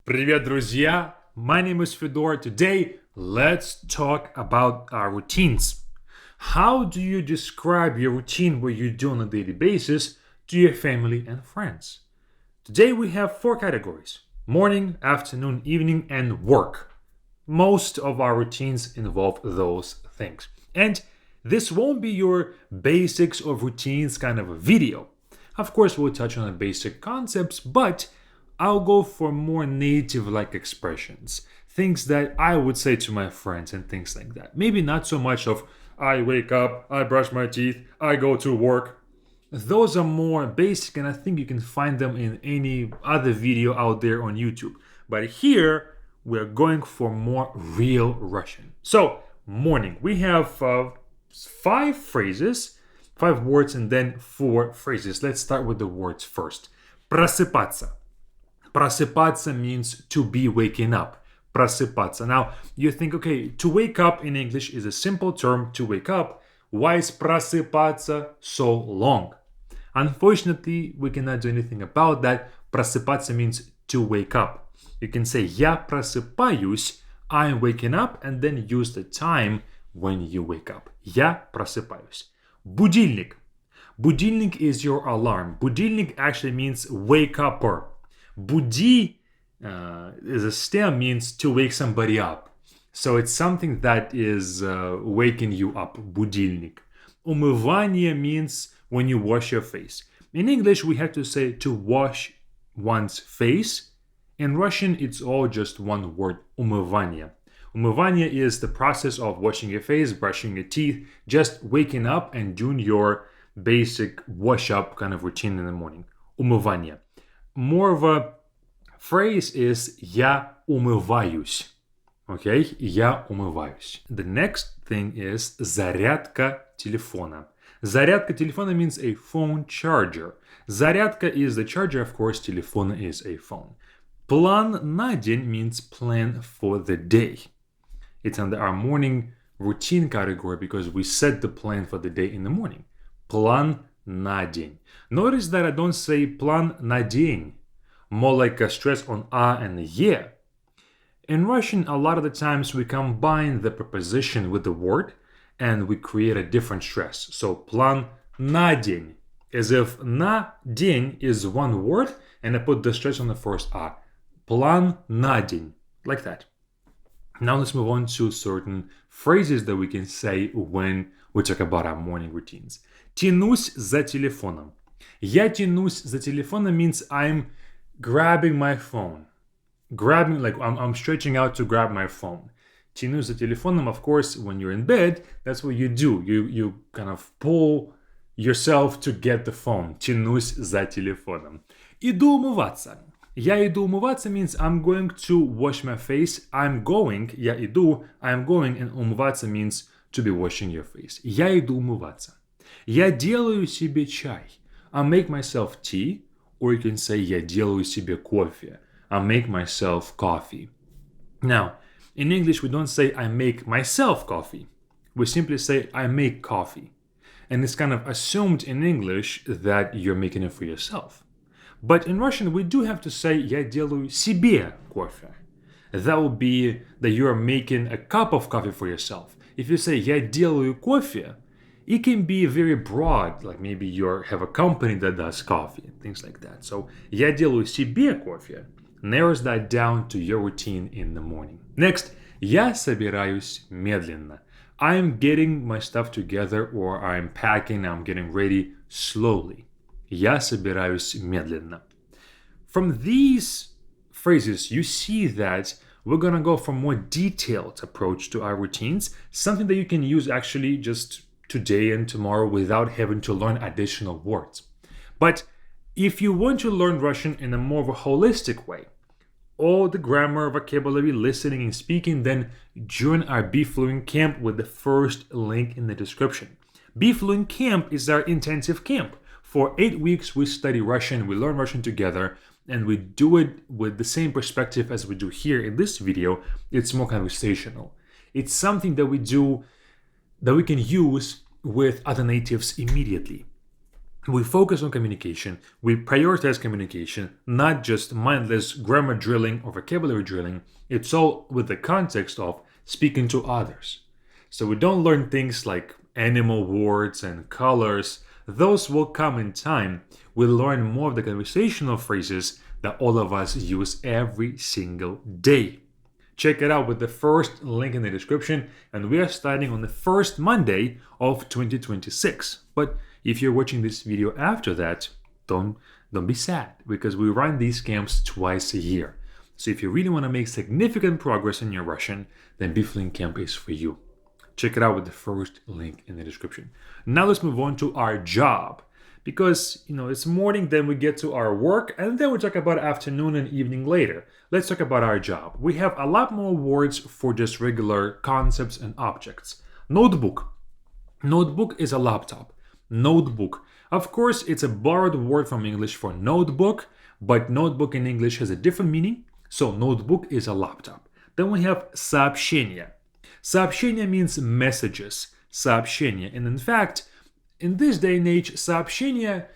Привет, друзья! My name is Fedor. Today, let's talk about our routines. How do you describe your routine, what you do on a daily basis, to your family and friends? Today, we have four categories: morning, afternoon, evening, and work. Most of our routines involve those things. And this won't be your basics of routines kind of a video. Of course, we'll touch on the basic concepts, but I'll go for more native like expressions, things that I would say to my friends and things like that. Maybe not so much of I wake up, I brush my teeth, I go to work. Those are more basic, and I think you can find them in any other video out there on YouTube. But here, we're going for more real Russian. So, morning. We have five phrases, five words, and then four phrases. Let's start with the words first. Просыпаться. Просыпаться means to be waking up. Просыпаться. Now, you think, okay, to wake up in English is a simple term, to wake up. Why is просыпаться so long? Unfortunately, we cannot do anything about that. Просыпаться means to wake up. You can say я просыпаюсь, I'm waking up, and then use the time when you wake up. Я просыпаюсь. Будильник. Будильник is your alarm. Будильник actually means wake upper. Буди is a stem, means to wake somebody up. So it's something that is waking you up. Будильник. Умывание means when you wash your face. In English, we have to say to wash one's face. In Russian, it's all just one word. Умывание. Умывание is the process of washing your face, brushing your teeth, just waking up and doing your basic wash-up kind of routine in the morning. Умывание. More of a phrase is я умываюсь. Okay? Я умываюсь. The next thing is зарядка телефона. Зарядка телефона means a phone charger. Зарядка is the charger, of course, телефона is a phone. План на день means plan for the day. It's under our morning routine category because we set the plan for the day in the morning. План на день. Notice that I don't say план на день. More like a stress on a and ye. In Russian, a lot of the times we combine the preposition with the word and we create a different stress. So план на день, as if на день is one word and I put the stress on the first a. План на день, like that. Now let's move on to certain phrases that we can say when we talk about our morning routines. Тянусь за телефоном. Я тянусь за телефоном means I'm grabbing my phone. Grabbing, like I'm stretching out to grab my phone. Тянусь за телефоном, of course, when you're in bed, that's what you do. You kind of pull yourself to get the phone. Тянусь за телефоном. Иду умываться. Я иду умываться means I'm going to wash my face. I'm going, я иду, I'm going, and умываться means to be washing your face. Я иду умываться. Я делаю себе чай. I make myself tea, or you can say я делаю себе кофе. I make myself coffee. Now, in English, we don't say I make myself coffee. We simply say I make coffee. And it's kind of assumed in English that you're making it for yourself. But in Russian, we do have to say я делаю себе кофе. That would be that you are making a cup of coffee for yourself. If you say я делаю кофе, it can be very broad, like maybe you have a company that does coffee, things like that. So я делаю себе кофе narrows that down to your routine in the morning. Next, я собираюсь медленно. I'm getting my stuff together, or I'm packing, I'm getting ready slowly. Я собираюсь медленно. From these phrases, you see that we're going to go for a more detailed approach to our routines, something that you can use actually just today and tomorrow without having to learn additional words. But if you want to learn Russian in a more of a holistic way, all the grammar, vocabulary, listening, and speaking, then join our Be Fluent Camp with the first link in the description. Be Fluent Camp is our intensive camp. For 8 weeks, we study Russian, we learn Russian together, and we do it with the same perspective as we do here in this video. It's more conversational. It's something that we do that we can use with other natives immediately. We focus on communication. We prioritize communication, not just mindless grammar drilling or vocabulary drilling. It's all with the context of speaking to others. So we don't learn things like animal words and colors. Those will come in time. We learn more of the conversational phrases that all of us use every single day. Check it out with the first link in the description, and we are starting on the first Monday of 2026. But if you're watching this video after that, don't be sad, because we run these camps twice a year. So if you really want to make significant progress in your Russian, then Biflin Camp is for you. Check it out with the first link in the description. Now let's move on to our job. Because, it's morning, then we get to our work, and then we talk about afternoon and evening later. Let's talk about our job. We have a lot more words for just regular concepts and objects. Notebook. Notebook is a laptop. Notebook. Of course, it's a borrowed word from English for notebook, but notebook in English has a different meaning. So notebook is a laptop. Then we have сообщение. Сообщение means messages. Сообщение. And in fact, in this day and age, сообщение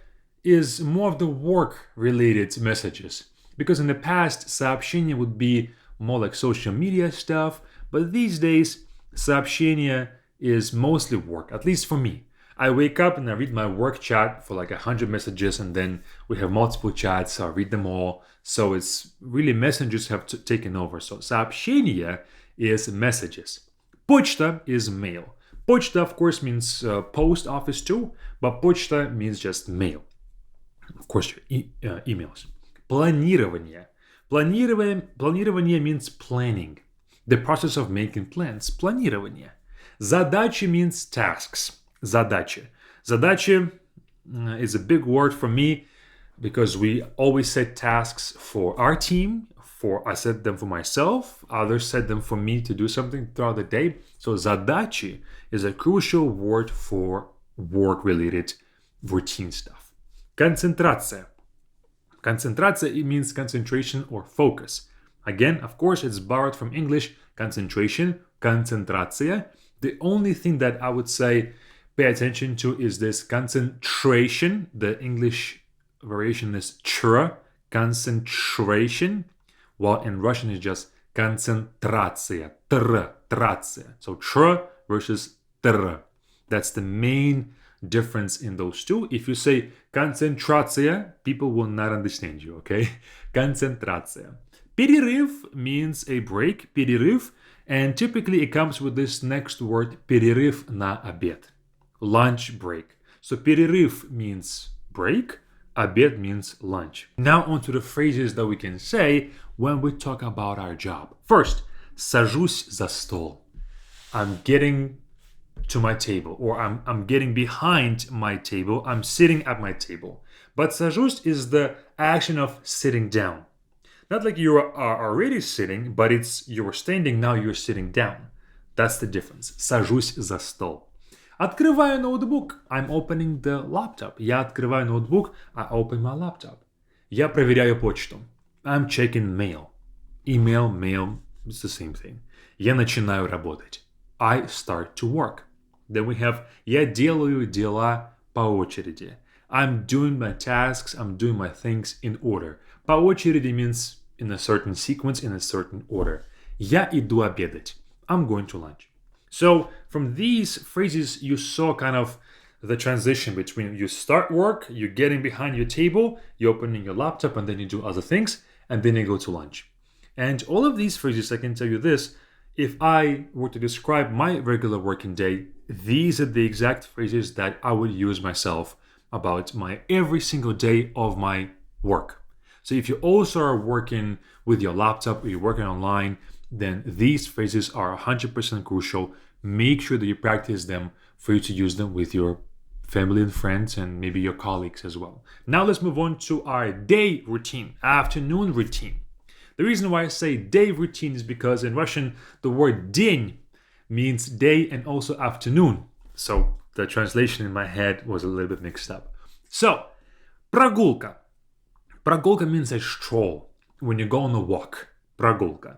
is more of the work-related messages. Because in the past, сообщение would be more like social media stuff, but these days, сообщение is mostly work, at least for me. I wake up and I read my work chat for like 100 messages, and then we have multiple chats, so I read them all. So it's really messages have taken over. So сообщение is messages. Почта is mail. Почта, of course, means post office too, but почта means just mail. Of course, your emails. Планирование. Планирование means planning. The process of making plans. Планирование. Задачи means tasks. Задачи. Задачи is a big word for me because we always set tasks for our team. I set them for myself. Others set them for me to do something throughout the day. So задачи is a crucial word for work-related routine stuff. Концентрация. Концентрация, it means concentration or focus. Again, of course, it's borrowed from English, concentration, концентрация. The only thing that I would say pay attention to is this concentration. The English variation is tr, concentration, while in Russian it's just концентрация, трация. So tr versus tr. That's the main difference in those two. If you say концентрация, people will not understand you, okay? Концентрация. Перерыв means a break, перерыв, and typically it comes with this next word, перерыв на обед, lunch break. So перерыв means break, обед means lunch. Now on to the phrases that we can say when we talk about our job. First, сажусь за стол. I'm getting to my table, or I'm getting behind my table. I'm sitting at my table. But сажусь is the action of sitting down. Not like you are already sitting, but it's you're standing, now you're sitting down. That's the difference. Сажусь за стол. Открываю ноутбук. I'm opening the laptop. Я открываю ноутбук. I open my laptop. Я проверяю почту. I'm checking mail. Email, mail, it's the same thing. Я начинаю работать. I start to work. Then we have я делаю дела по очереди. I'm doing my tasks, I'm doing my things in order. По очереди means in a certain sequence, in a certain order. Я иду обедать. I'm going to lunch. So from these phrases, you saw kind of the transition between you start work, you're getting behind your table, you're opening your laptop, and then you do other things, and then you go to lunch. And all of these phrases, I can tell you this, if I were to describe my regular working day, these are the exact phrases that I would use myself about my every single day of my work. So if you also are working with your laptop or you're working online, then these phrases are 100% crucial. Make sure that you practice them for you to use them with your family and friends and maybe your colleagues as well. Now let's move on to our day routine, afternoon routine. The reason why I say day routine is because in Russian, the word день means day and also afternoon. So the translation in my head was a little bit mixed up. So, прогулка. Прогулка means a stroll. When you go on a walk, прогулка.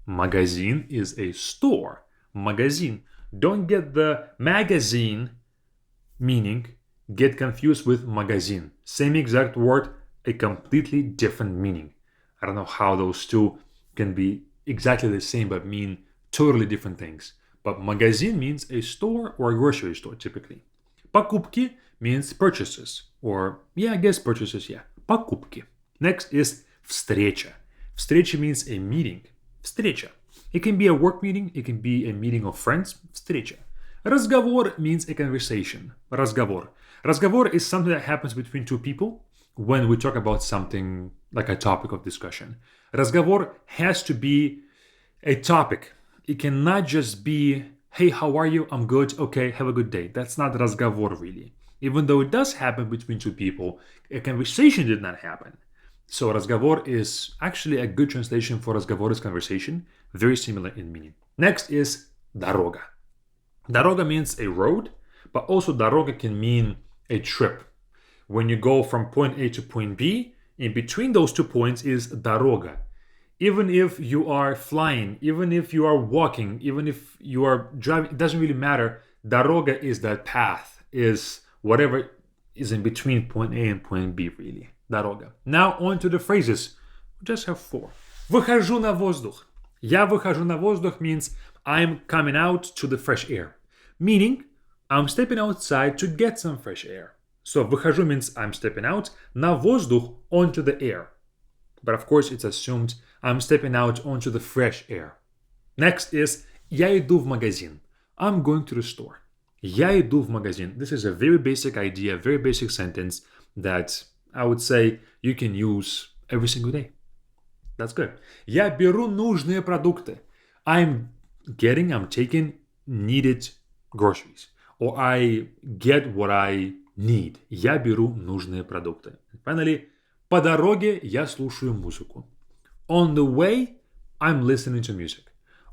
Magazine is a store. Magazine. Don't get the magazine meaning get confused with magazine. Same exact word, a completely different meaning. I don't know how those two can be exactly the same but mean totally different things. But magazine means a store or a grocery store typically. Покупки means purchases. Or, yeah, I guess purchases, yeah. Покупки. Next is встреча. Встреча means a meeting. Встреча. It can be a work meeting, it can be a meeting of friends. Встреча. Разговор means a conversation. Разговор. Разговор is something that happens between two people when we talk about something like a topic of discussion. Разговор has to be a topic. It cannot just be, hey, how are you? I'm good. Okay, have a good day. That's not разговор really. Even though it does happen between two people, a conversation did not happen. So разговор is actually a good translation for разговор is conversation, very similar in meaning. Next is дорога. Дорога means a road, but also дорога can mean a trip. When you go from point A to point B, in between those 2 points is дорога. Even if you are flying, even if you are walking, even if you are driving, it doesn't really matter. Дорога is that path, is whatever is in between point A and point B, really. Дорога. Now on to the phrases. We just have 4. Выхожу на воздух. Я выхожу на воздух means I'm coming out to the fresh air. Meaning, I'm stepping outside to get some fresh air. So выхожу means I'm stepping out, на воздух onto the air. But of course it's assumed I'm stepping out onto the fresh air. Next is я иду в магазин. I'm going to the store. Я иду в магазин. This is a very basic idea, very basic sentence that I would say you can use every single day. That's good. Я беру нужные продукты. I'm taking needed groceries. Or I get what I need. Я беру нужные продукты. Finally, по дороге я слушаю музыку. On the way, I'm listening to music.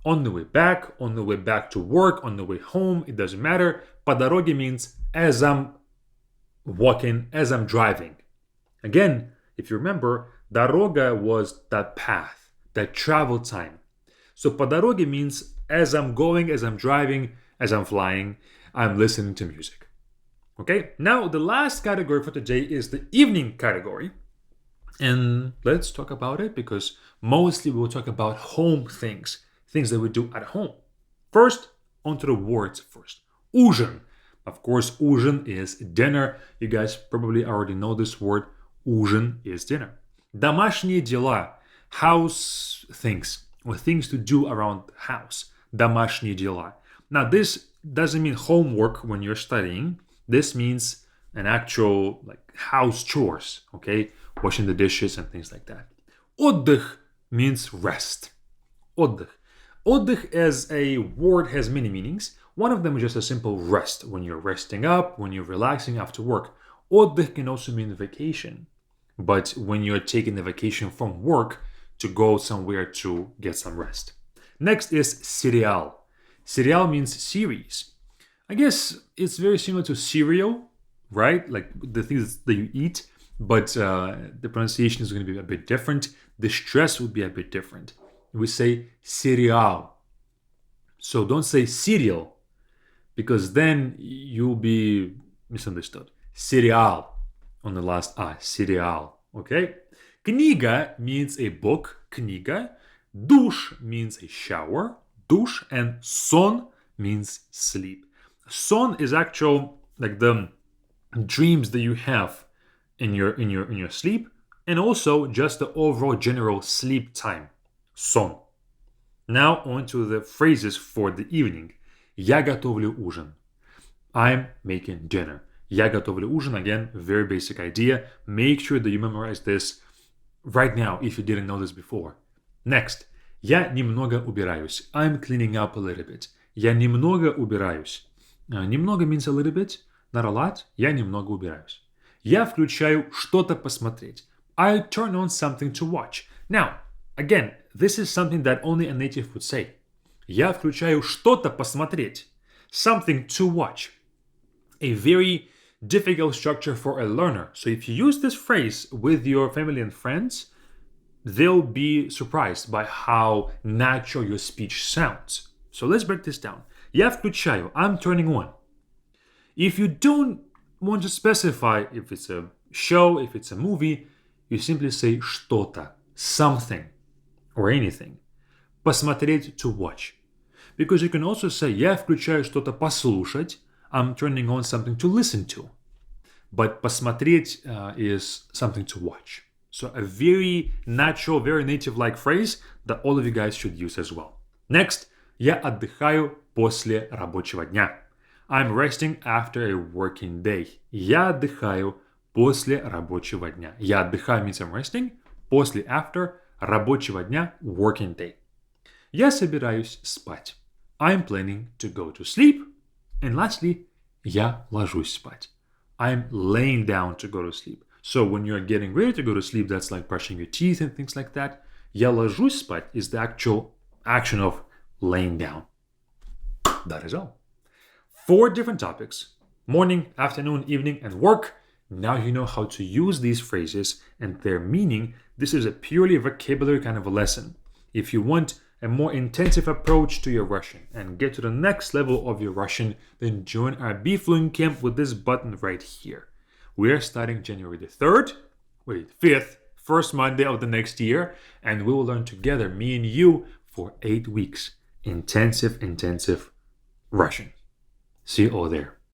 On the way back to work, on the way home, it doesn't matter. По дороге means as I'm walking, as I'm driving. Again, if you remember, дорога was that path, that travel time. So по дороге means as I'm going, as I'm driving, as I'm flying, I'm listening to music. Okay, now the last category for today is the evening category. And let's talk about it because mostly we'll talk about home things that we do at home. First, onto the words first. Ужин. Of course, ужин is dinner. You guys probably already know this word. Ужин is dinner. Домашние дела. House things or things to do around the house. Домашние дела. Now, this doesn't mean homework when you're studying. This means an actual house chores, okay? Washing the dishes and things like that. Отдых means rest. Отдых. Отдых as a word has many meanings. One of them is just a simple rest, when you're resting up, when you're relaxing after work. Отдых can also mean vacation. But when you're taking a vacation from work to go somewhere to get some rest. Next is сериал. Serial means series. I guess it's very similar to cereal, right? Like the things that you eat, but the pronunciation is going to be a bit different. The stress would be a bit different. We say serial. So don't say cereal, because then you'll be misunderstood. Serial on the last I. Serial. Okay? Книга means a book. Книга. Душ means a shower. Душ. And сон means sleep. Сон is actual the dreams that you have in your sleep, and also just the overall general sleep time. Сон. Now on to the phrases for the evening. Я готовлю ужин. I'm making dinner. Я готовлю ужин. Again, very basic idea. Make sure that you memorize this right now if you didn't know this before. Next. Я немного убираюсь. I'm cleaning up a little bit. Я немного убираюсь. Немного means a little bit, not a lot. Я немного убираюсь. Я включаю что-то посмотреть. I turn on something to watch. Now, again, this is something that only a native would say. Я включаю что-то посмотреть. Something to watch. A very difficult structure for a learner. So if you use this phrase with your family and friends, they'll be surprised by how natural your speech sounds. So let's break this down. Я включаю. I'm turning on. If you don't want to specify if it's a show, if it's a movie, you simply say что-то, something, or anything. Посмотреть, to watch. Because you can also say я включаю что-то послушать, I'm turning on something to listen to. But посмотреть is something to watch. So a very natural, very native-like phrase that all of you guys should use as well. Next, я отдыхаю после рабочего дня. I'm resting after a working day. Я отдыхаю после рабочего дня. Я отдыхаю means I'm resting. После, after, рабочего дня, working day. Я собираюсь спать. I'm planning to go to sleep. And lastly, я ложусь спать. I'm laying down to go to sleep. So when you're getting ready to go to sleep, that's like brushing your teeth and things like that. Я ложусь спать is the actual action of laying down. That is all. 4 different topics: morning, afternoon, evening, and work. Now you know how to use these phrases and their meaning. This is a purely vocabulary kind of a lesson. If you want a more intensive approach to your Russian and get to the next level of your Russian, then join our BFluent Camp with this button right here. We are starting January the 5th, first Monday of the next year, and we will learn together, me and you, for 8 weeks. Intensive Russian. See you all there.